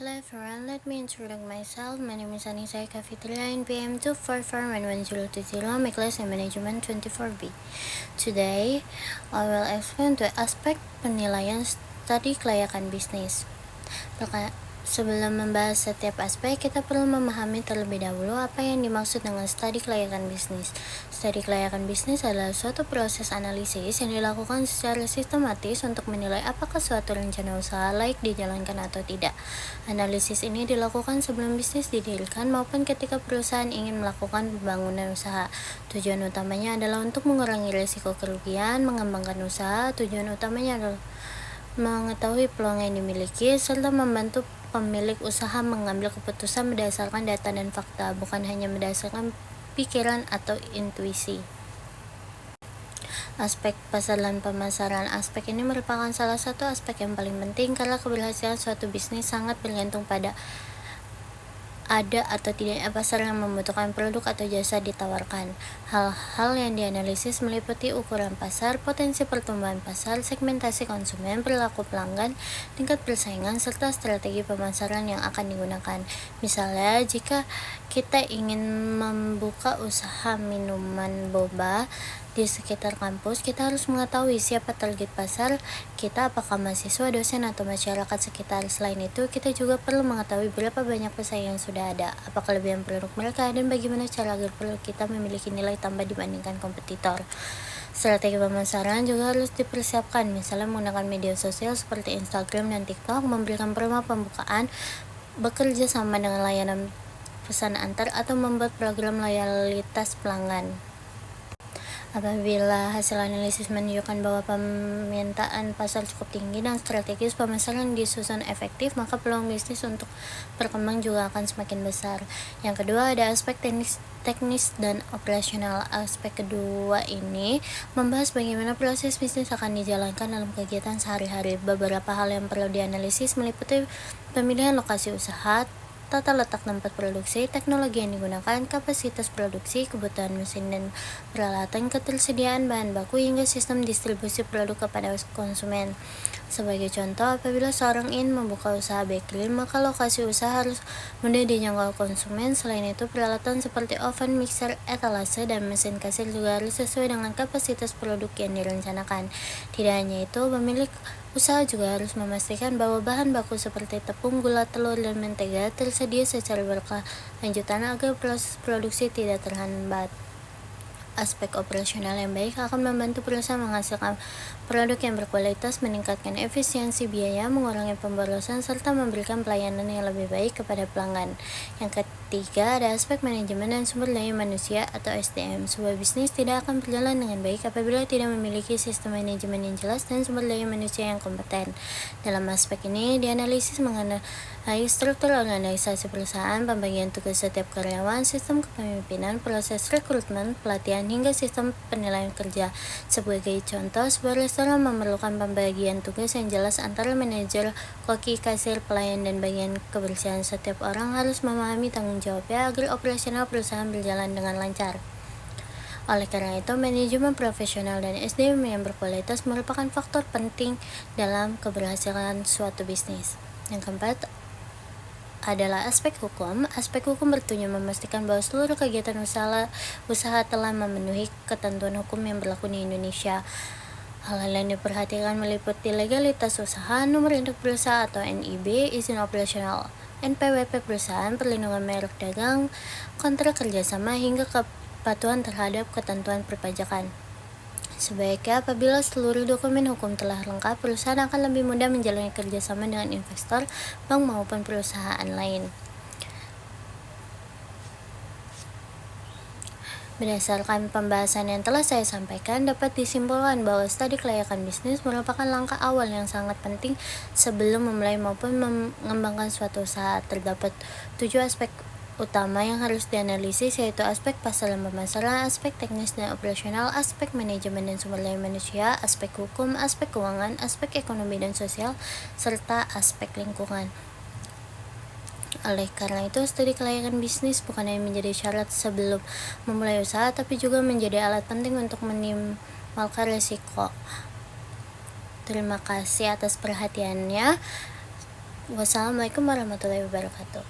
Hello everyone, let me introduce myself. My name is Anissa Fitria in PM 244112020, my class in Management 24B. Today, I will explain the aspek penilaian studi kelayakan bisnis. Sebelum membahas setiap aspek, kita perlu memahami terlebih dahulu apa yang dimaksud dengan studi kelayakan bisnis. Studi kelayakan bisnis adalah suatu proses analisis yang dilakukan secara sistematis untuk menilai apakah suatu rencana usaha layak dijalankan atau tidak. Analisis ini dilakukan sebelum bisnis didirikan maupun ketika perusahaan ingin melakukan pembangunan usaha. Tujuan utamanya adalah untuk mengurangi risiko kerugian, mengembangkan usaha. Tujuan utamanya adalah mengetahui peluang yang dimiliki, serta membantu pemilik usaha mengambil keputusan berdasarkan data dan fakta, bukan hanya berdasarkan pikiran atau intuisi. Aspek pasar dan pemasaran. Aspek ini merupakan salah satu aspek yang paling penting karena keberhasilan suatu bisnis sangat bergantung pada ada atau tidaknya pasar yang membutuhkan produk atau jasa ditawarkan. Hal-hal yang dianalisis meliputi ukuran pasar, potensi pertumbuhan pasar, segmentasi konsumen, perilaku pelanggan, tingkat persaingan, serta strategi pemasaran yang akan digunakan. Misalnya, jika kita ingin membuka usaha minuman boba di sekitar kampus, kita harus mengetahui siapa target pasar kita, apakah mahasiswa, dosen, atau masyarakat sekitar. Selain itu, kita juga perlu mengetahui berapa banyak pesaing yang sudah ada, apa kelebihan produk mereka, dan bagaimana cara agar produk kita memiliki nilai tambah dibandingkan kompetitor. Strategi pemasaran juga harus dipersiapkan, misalnya menggunakan media sosial seperti Instagram dan TikTok, memberikan promo pembukaan, bekerja sama dengan layanan pesan antar, atau membuat program loyalitas pelanggan. Apabila hasil analisis menunjukkan bahwa permintaan pasar cukup tinggi dan strategis pemasaran disusun efektif, maka peluang bisnis untuk berkembang juga akan semakin besar. Yang kedua, ada aspek teknis dan operasional. Aspek kedua ini membahas bagaimana proses bisnis akan dijalankan dalam kegiatan sehari-hari. Beberapa hal yang perlu dianalisis meliputi pemilihan lokasi usaha, tata letak tempat produksi, teknologi yang digunakan, kapasitas produksi, kebutuhan mesin dan peralatan, ketersediaan bahan baku, hingga sistem distribusi produk kepada konsumen. Sebagai contoh, apabila seorang ingin membuka usaha bakery, maka lokasi usaha harus mudah dijangkau konsumen. Selain itu, peralatan seperti oven, mixer, etalase, dan mesin kasir juga harus sesuai dengan kapasitas produk yang direncanakan. Tidak hanya itu, pemilik usaha juga harus memastikan bahwa bahan baku seperti tepung, gula, telur, dan mentega tersedia secara berkelanjutan agar proses produksi tidak terhambat. Aspek operasional yang baik akan membantu perusahaan menghasilkan produk yang berkualitas, meningkatkan efisiensi biaya, mengurangi pemborosan, serta memberikan pelayanan yang lebih baik kepada pelanggan. Yang ketiga, ada aspek manajemen dan sumber daya manusia atau SDM. Sebuah bisnis tidak akan berjalan dengan baik apabila tidak memiliki sistem manajemen yang jelas dan sumber daya manusia yang kompeten. Dalam aspek ini, dianalisis mengenai struktur organisasi perusahaan, pembagian tugas setiap karyawan, sistem kepemimpinan, proses rekrutmen, pelatihan, hingga sistem penilaian kerja. Sebagai contoh, sebuah restoran memerlukan pembagian tugas yang jelas antara manajer, koki, kasir, pelayan, dan bagian kebersihan. Setiap orang harus memahami tanggung jawabnya agar operasional perusahaan berjalan dengan lancar. Oleh karena itu, manajemen profesional dan SDM yang berkualitas merupakan faktor penting dalam keberhasilan suatu bisnis. Yang keempat adalah aspek hukum. Aspek hukum bertujuan memastikan bahwa seluruh kegiatan usaha telah memenuhi ketentuan hukum yang berlaku di Indonesia. Hal-hal yang diperhatikan meliputi legalitas usaha, nomor induk perusahaan atau NIB, izin operasional, NPWP perusahaan, perlindungan merek dagang, kontrak kerjasama, hingga kepatuhan terhadap ketentuan perpajakan. Sebaiknya apabila seluruh dokumen hukum telah lengkap, perusahaan akan lebih mudah menjalani kerjasama dengan investor, bank maupun perusahaan lain. Berdasarkan pembahasan yang telah saya sampaikan, dapat disimpulkan bahwa studi kelayakan bisnis merupakan langkah awal yang sangat penting sebelum memulai maupun mengembangkan suatu usaha. Terdapat 7 aspek utama yang harus dianalisis, yaitu aspek pasar dan pemasaran, aspek teknis dan operasional, aspek manajemen dan sumber daya manusia, aspek hukum, aspek keuangan, aspek ekonomi dan sosial, serta aspek lingkungan. Oleh karena itu, studi kelayakan bisnis bukan hanya menjadi syarat sebelum memulai usaha, tapi juga menjadi alat penting untuk minimalkan risiko. Terima kasih atas perhatiannya. Wassalamualaikum warahmatullahi wabarakatuh.